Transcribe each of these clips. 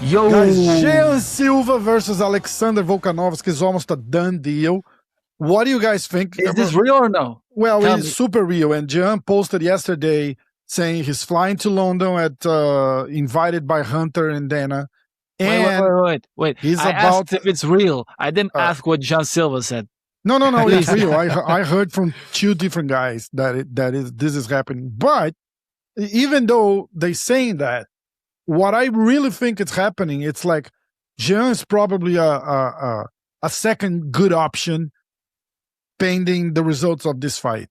Yo! Guys, Jean Silva versus Alexander Volkanovski is almost a done deal. What do you guys think? Is this real or no? Well, Tell it's me. super real. And Jean posted yesterday saying he's flying to London invited by Hunter and Dana. And Wait. he's I about asked if it's real. I didn't ask what Jean Silva said. No, it's real. I heard from two different guys that this is happening. But even though they're saying that, what I really think it's happening, it's like Jean is probably a second good option pending the results of this fight.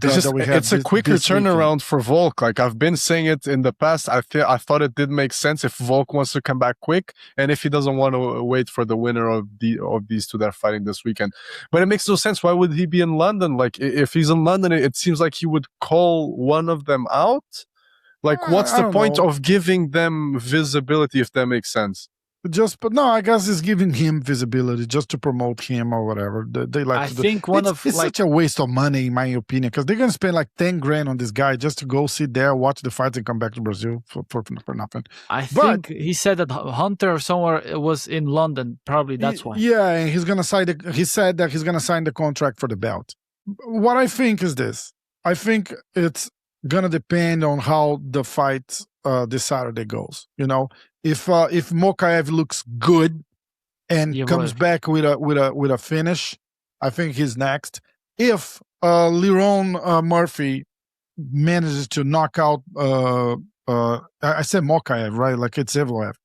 It's a quicker turnaround for Volk. Like I've been saying it in the past. I thought it did make sense if Volk wants to come back quick, and if he doesn't want to wait for the winner of these two that are fighting this weekend. But it makes no sense. Why would he be in London? Like if he's in London, it seems like he would call one of them out. Like what's the point of giving them visibility, if that makes sense? But no, I guess it's giving him visibility just to promote him or whatever. They like. It's such a waste of money, in my opinion, because they're gonna spend like 10 grand on this guy just to go sit there, watch the fights, and come back to Brazil for nothing. I think he said that Hunter or somewhere was in London. Probably that's why. Yeah, and he's gonna sign. He said that he's gonna sign the contract for the belt. What I think is this. I think it's gonna depend on how the fight this Saturday goes. You know. If Mokaev looks good and comes back with a finish, I think he's next. If Liron Murphy manages to knock out, I said Mokaev, right? Like it's Evloev.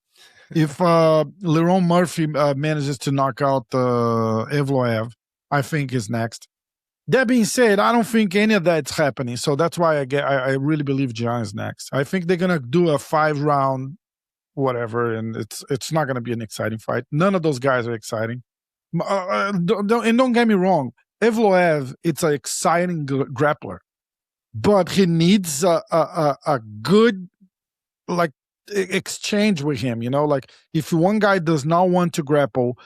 If Liron Murphy manages to knock out Evloev, I think he's next. That being said, I don't think any of that's happening. So that's why I really believe John is next. I think they're gonna do a 5-round. Whatever, and it's not going to be an exciting fight. None of those guys are exciting. Don't get me wrong, Evloev, it's an exciting grappler, but he needs a good like exchange with him. You know, like if one guy does not want to grapple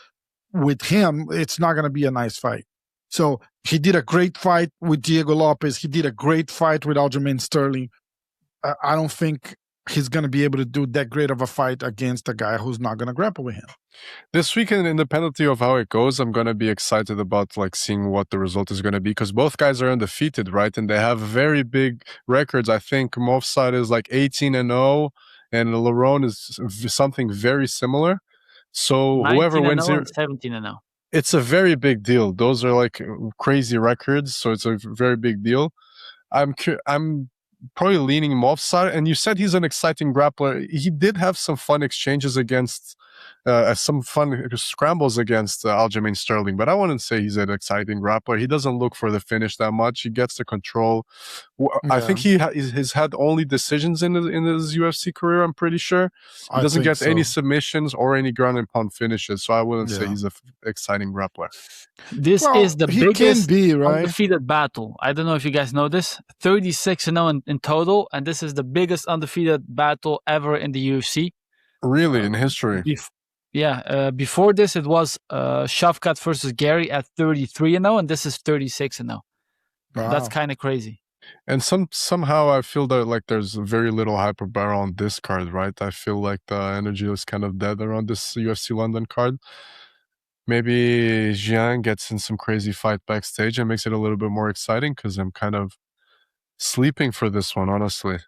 with him, it's not going to be a nice fight. So he did a great fight with Diego Lopes. He did a great fight with Aljamain Sterling. I don't think he's going to be able to do that great of a fight against a guy who's not going to grapple with him. This weekend, independently of how it goes, I'm going to be excited about like seeing what the result is going to be, because both guys are undefeated, right? And they have very big records. I think Movside is like 18-0 and Liron is something very similar. So whoever wins here, 17-0. It's a very big deal. Those are like crazy records, so it's a very big deal. I'm probably leaning Movside, and you said he's an exciting grappler. He did have some fun exchanges against some fun scrambles against Aljamain Sterling, but I wouldn't say he's an exciting grappler. He doesn't look for the finish that much. He gets the control. I think he's had only decisions in his UFC career, I'm pretty sure. He doesn't get any submissions or any ground and pound finishes, so I wouldn't say he's an exciting grappler. This is the biggest undefeated battle. I don't know if you guys know this. 36-0 in total, and this is the biggest undefeated battle ever in the UFC. Really, in history? Before this, it was Shavkat versus Gary at 33-0, and this is 36-0. Wow. That's kind of crazy. And somehow I feel that like there's very little hyperbar on this card, right? I feel like the energy is kind of dead around this UFC London card. Maybe Jean gets in some crazy fight backstage and makes it a little bit more exciting, because I'm kind of sleeping for this one, honestly.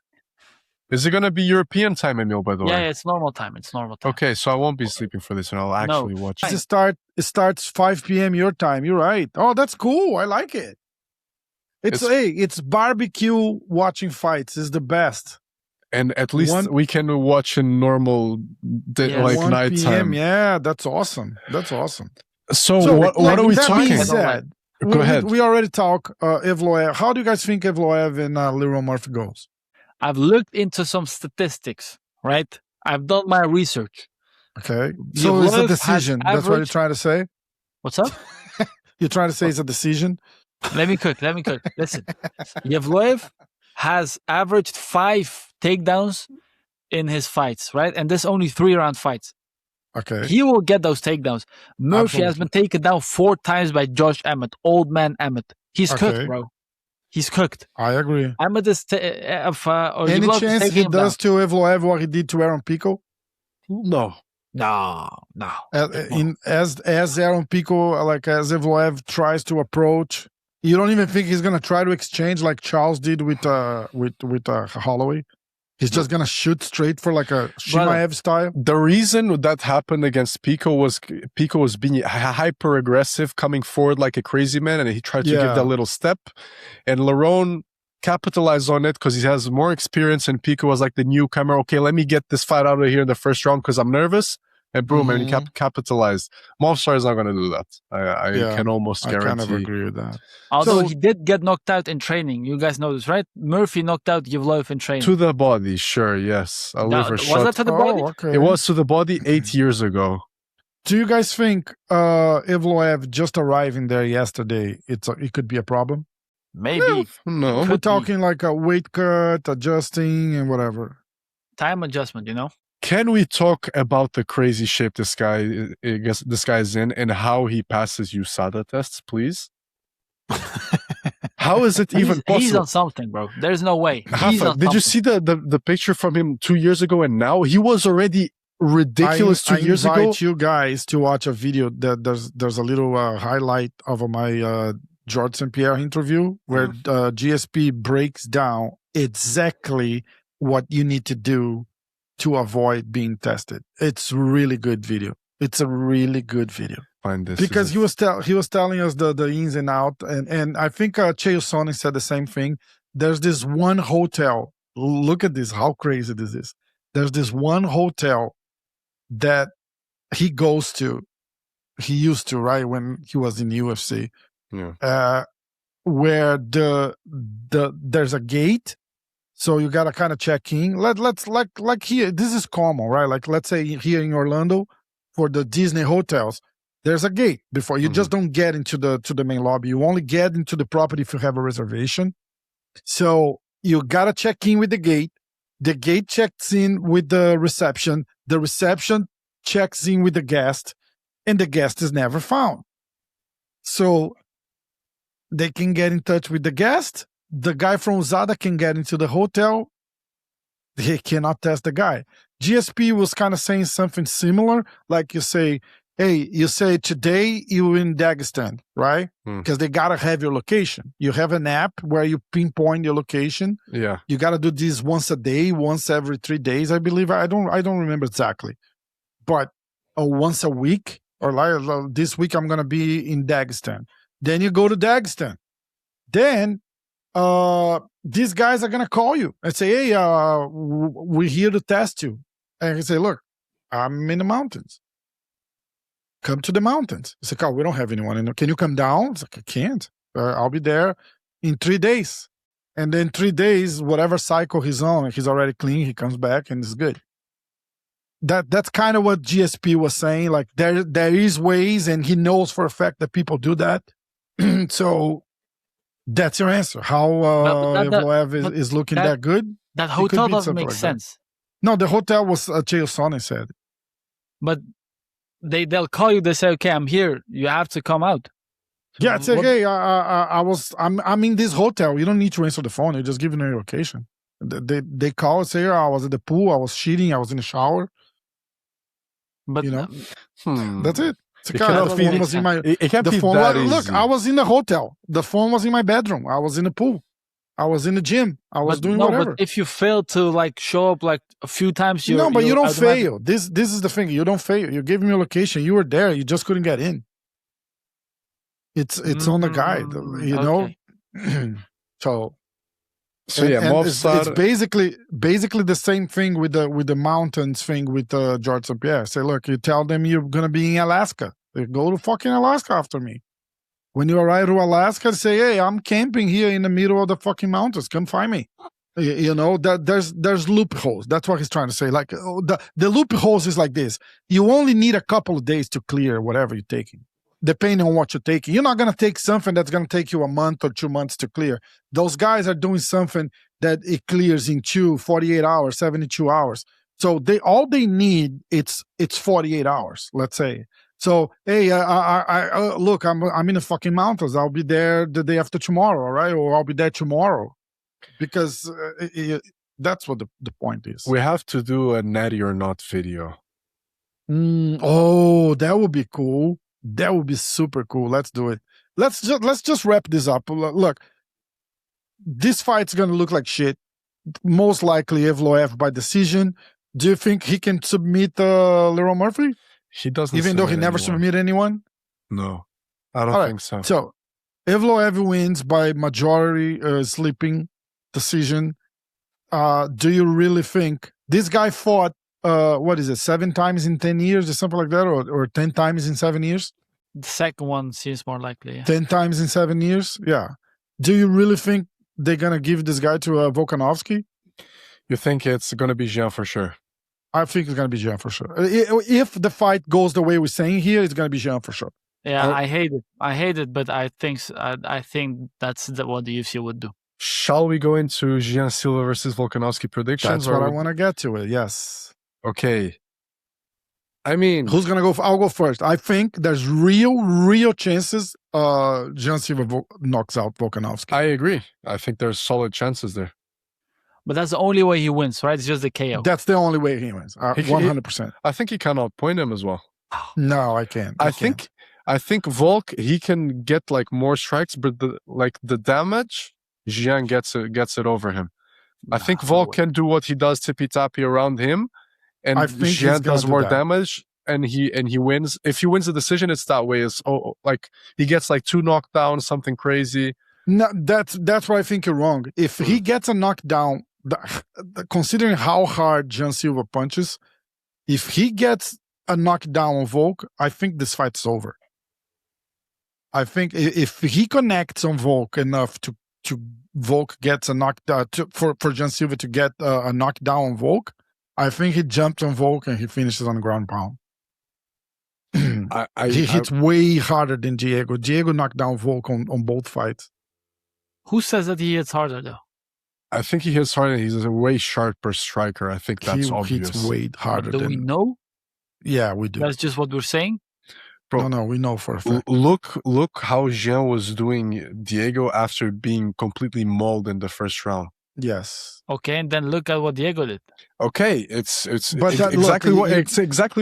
Is it going to be European time, Emil, by the way? Yeah, it's normal time. Okay, so I won't be sleeping for this, and I'll actually watch it. It starts 5 p.m. your time. You're right. Oh, that's cool. I like it. It's barbecue watching fights is the best. And at least we can watch in normal night time. Yeah, that's awesome. So what are we talking about? Go ahead. We already talked Evloev. How do you guys think Evloev and Liron Murphy goes? I've looked into some statistics, right? I've done my research. Okay. So it's a decision. That's what you're trying to say? What's up? You're trying to say it's a decision? Let me cook. Listen. Evloev has averaged 5 takedowns in his fights, right? And there's only 3-round fights. Okay. He will get those takedowns. Murphy has been taken down 4 times by Josh Emmett, old man Emmett. He's cooked, bro. He's cooked. I agree. Emmett is... Any chance he does to Evloev what he did to Aaron Pico? No. As Aaron Pico, like as Evloev tries to approach, you don't even think he's gonna try to exchange like Charles did with Holloway. He's just gonna shoot straight for like a Shimaev style. The reason that happened against Pico was being hyper aggressive, coming forward like a crazy man, and he tried to give that little step. And Lerone capitalized on it because he has more experience, and Pico was like the newcomer. Okay, let me get this fight out of here in the first round because I'm nervous. And boom, and he capitalized. Movsar is not going to do that. I can almost guarantee. I kind of agree with that. Although he did get knocked out in training. You guys know this, right? Murphy knocked out Evloev in training. To the body, sure, yes. Was that to the body? Okay. It was to the body 8 years ago. Do you guys think Evloev just arriving there yesterday, it could be a problem? Maybe. No. We're talking like a weight cut, adjusting, and whatever. Time adjustment, you know? Can we talk about the crazy shape this guy's in and how he passes USADA tests, please? How is it even possible? He's on something, bro. There's no way. Did you see the picture from him 2 years ago and now? He was already ridiculous 2 years ago. I invite you guys to watch a video. That there's a little highlight of my Georges St-Pierre interview where GSP breaks down exactly what you need to do to avoid being tested. It's really good video. It's a really good video. Find this because he was telling us the ins and out, and I think Chael Sonnen said the same thing. There's this one hotel. Look at this, how crazy this is. There's this one hotel that he goes to. He used to, right, when he was in the UFC. Yeah. Where there's a gate. So you gotta kind of check in. Let's like here. This is common, right? Like let's say here in Orlando, for the Disney hotels, there's a gate before you just don't get into the main lobby. You only get into the property if you have a reservation. So you gotta check in with the gate. The gate checks in with the reception. The reception checks in with the guest, and the guest is never found. So they can get in touch with the guest. The guy from USADA can get into the hotel. They cannot test the guy. GSP was kind of saying something similar. Like you say, hey, you say today you're in Dagestan, right? Because they got to have your location. You have an app where you pinpoint your location. Yeah. You got to do this once a day, once every 3 days, I believe. I don't remember exactly. But once a week, or like this week I'm going to be in Dagestan. Then you go to Dagestan. Then these guys are gonna call you and say, hey, we're here to test you. And you say, look, I'm in the mountains. Come to the mountains. It's like, oh, we don't have anyone. Can you come down? It's like, I can't. I'll be there in 3 days. And then 3 days, whatever cycle he's on, he's already clean, he comes back and it's good. That's kind of what GSP was saying. Like there is ways, and he knows for a fact that people do that. So that's your answer. How Evloev is looking that good? That hotel doesn't make sense. No, the hotel was Chael Sonnen said. But they'll call you. They say, "Okay, I'm here. You have to come out." Yeah, it's like, hey, I'm in this hotel. You don't need to answer the phone. You're just giving them your location. They call and say, I was at the pool. I was cheating. I was in the shower. But you know, that's it. It can't be that easy. Look, I was in the hotel. The phone was in my bedroom. I was in the pool. I was in the gym. I was doing whatever. But if you fail to like show up like a few times, you don't fail. This is the thing. You don't fail. You gave me your location. You were there. You just couldn't get in. It's on the guide, you know. So yeah, it's basically the same thing with the mountains thing with Georges St-Pierre. Say, look, you tell them you're gonna be in Alaska. They go to fucking Alaska after me. When you arrive to Alaska, say, hey, I'm camping here in the middle of the fucking mountains. Come find me. You know, that there's loopholes. That's what he's trying to say. Like the loopholes is like this. You only need a couple of days to clear whatever you're taking, depending on what you're taking. You're not going to take something that's going to take you a month or 2 months to clear. Those guys are doing something that it clears in 48 hours, 72 hours. So all they need, it's 48 hours, let's say. So, hey, look, I'm in the fucking mountains. I'll be there the day after tomorrow, right? Or I'll be there tomorrow. Because that's what the point is. We have to do a natty or not video. Oh, that would be cool. That would be super cool. Let's do it. Let's just wrap this up. Look, this fight's gonna look like shit. Most likely Evloev by decision. Do you think he can submit Leroy Murphy? He doesn't. Even though he never submitted anyone? No, I don't think so. So Evloev wins by majority sleeping decision. Do you really think this guy fought 7 times in 10 years or something like that, or 10 times in 7 years? The second one seems more likely. Yeah. 10 times in 7 years? Yeah. Do you really think they're going to give this guy to Volkanovski? You think it's going to be Jean for sure? I think it's going to be Jean for sure. If the fight goes the way we're saying here, it's going to be Jean for sure. Yeah, I hate it, but I think that's what the UFC would do. Shall we go into Jean Silva versus Volkanovski predictions? That's what I want to get to it, yes. Okay. I mean... Who's going to go? I'll go first. I think there's real chances Jean Silva knocks out Volkanovski. I agree. I think there's solid chances there. But that's the only way he wins, right? It's just the KO. That's the only way he wins. 100%. I think he cannot point him as well. No, I can't. I think Volk, he can get like more strikes, but the damage, Jean gets it over him. I think Volk can do what he does tippy-tappy around him, and Jean does more damage, and he wins. If he wins the decision, it's that way. It's like he gets like 2 knockdowns, something crazy. No, that's where I think you're wrong. If he gets a knockdown, considering how hard Jean Silva punches, if he gets a knockdown on Volk, I think this fight's over. I think if he connects on Volk enough to Volk gets a knockdown for Jean Silva to get a knockdown on Volk, I think he jumps on Volk and he finishes on the ground pound. He hits way harder than Diego. Diego knocked down Volk on both fights. Who says that he hits harder though? I think he hits harder. He's a way sharper striker. I think that's obvious. He hits way harder. Do we know? Yeah, we do. That's just what we're saying? Bro, no, we know for a fact. Look how Jean was doing Diego after being completely mauled in the first round. Yes. Okay, and then look at what Diego did. Okay, it's exactly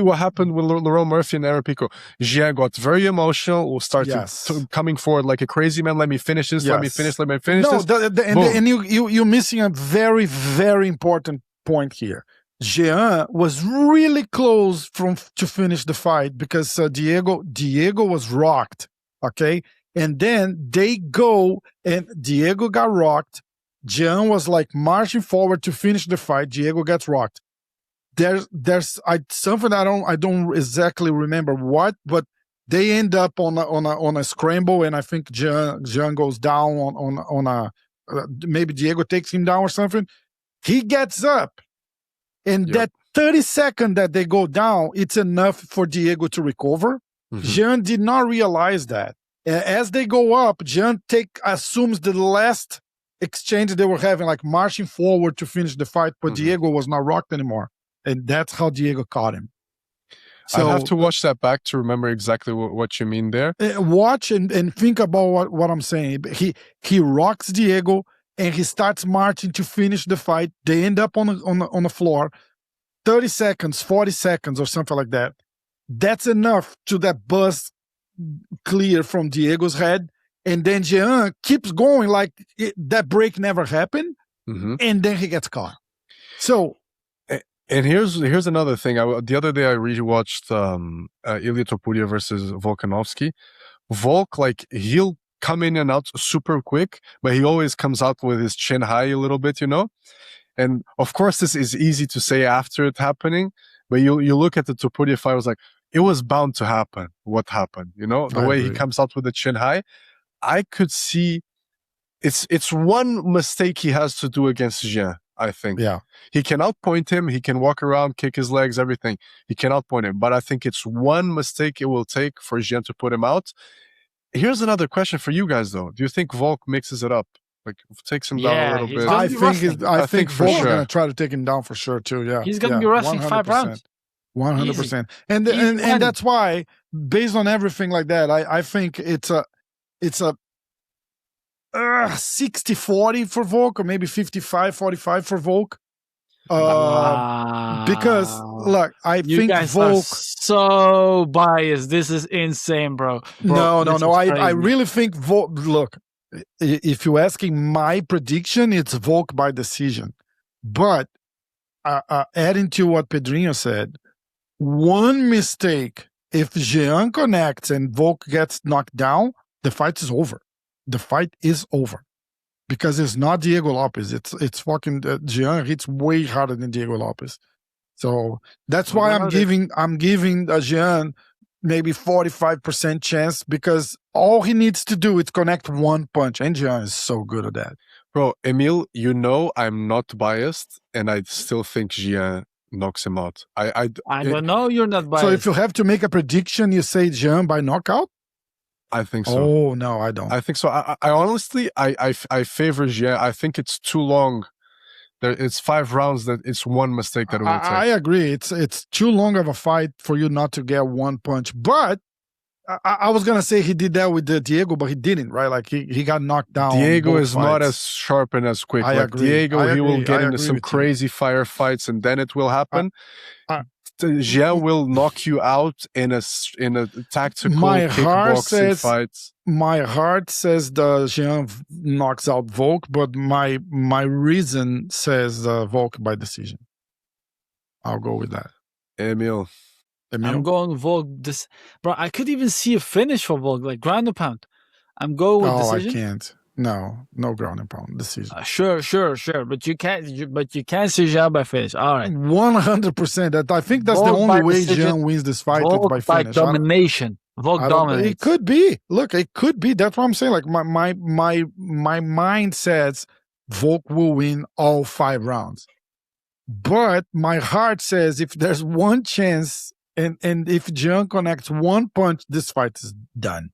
what happened with Leroy Murphy and Aaron Pico. Jean got very emotional, will start coming forward like a crazy man. Let me finish this. Let me finish this. And you're missing a very, very important point here. Jean was really close to finish the fight because Diego was rocked. Okay, and then they go and Diego got rocked. Jean was like marching forward to finish the fight. Diego gets rocked. There's something I don't exactly remember what, but they end up on a scramble, and I think Jean goes down on a maybe Diego takes him down or something. He gets up, and that 30 seconds that they go down, it's enough for Diego to recover. Mm-hmm. Jean did not realize that. As they go up, Jean assumes the last exchange they were having, like marching forward to finish the fight, but Diego was not rocked anymore, and that's how Diego caught him. So I have to watch that back to remember exactly what you mean there. Watch and think about what I'm saying. He rocks Diego and he starts marching to finish the fight. They end up on the floor, 30 seconds, 40 seconds, or something like that. That's enough to that buzz clear from Diego's head. And then Jean keeps going like that break never happened, and then he gets caught. So, and here's another thing. The other day I rewatched Ilia Topuria versus Volkanovski. Volk, like, he'll come in and out super quick, but he always comes out with his chin high a little bit, you know? And of course, this is easy to say after it happening, but you look at the Topuria fight, it was like, it was bound to happen. What happened, you know? The way he comes out with the chin high. I could see it's one mistake he has to do against Jean, I think. Yeah. He can outpoint him, he can walk around, kick his legs, everything. He can outpoint him. But I think it's one mistake it will take for Jean to put him out. Here's another question for you guys though. Do you think Volk mixes it up? Like takes him down a little bit? I think Volk is gonna try to take him down for sure too. Yeah. He's gonna be wrestling 5 rounds. 100%. And that's why, based on everything like that, I think it's a 60-40 for Volk, or maybe 55-45 for Volk. Because look, I you think guys Volk. Are so biased. This is insane, bro. No. I really think Volk. Look, if you're asking my prediction, it's Volk by decision. But adding to what Pedrinho said, one mistake, if Jean connects and Volk gets knocked down, the fight is over. The fight is over. Because it's not Diego Lopes. It's fucking Jean hits way harder than Diego Lopes. So that's why I'm giving Jean maybe 45% chance, because all he needs to do is connect one punch, and Jean is so good at that. Bro, Emil, you know I'm not biased, and I still think Jean knocks him out. I don't know you're not biased. So if you have to make a prediction, you say Jean by knockout? I think so. Oh no, I don't. I think so. I honestly, I favor Jean. I think it's too long. It's 5 rounds. That it's one mistake that it will take. I agree. It's too long of a fight for you not to get one punch. But I was gonna say he did that with Diego, but he didn't. Right? Like he got knocked down. Diego is not as sharp and as quick. Like Diego, he will get into some crazy firefights, and then it will happen. Jean will knock you out in a tactical kickboxing fight. My heart says Jean knocks out Volk, but my reason says Volk by decision. I'll go with that. Emil. I'm going Volk. Bro, I could even see a finish for Volk, like ground and pound. I'm going with decision. I can't. No ground and pound decision. Sure. But you can't see Jean by finish. All right. 100%. I think that's Volk the only way Jean wins this fight. Volk by finish. Domination. Volk dominates. It could be. Look, it could be. That's what I'm saying. Like my mind says Volk will win all 5 rounds, but my heart says if there's one chance, and if Jean connects one punch, this fight is done.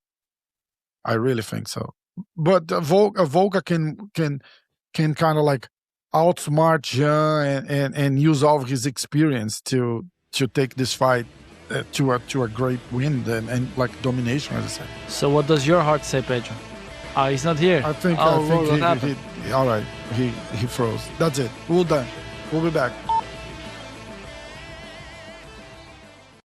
I really think so. But Volk can kind of like outsmart Jean and use all of his experience to take this fight to a great win and like domination, as I said. So what does your heart say, Pedro? He's not here. I think he all right. He froze. That's it. We're done. We'll be back.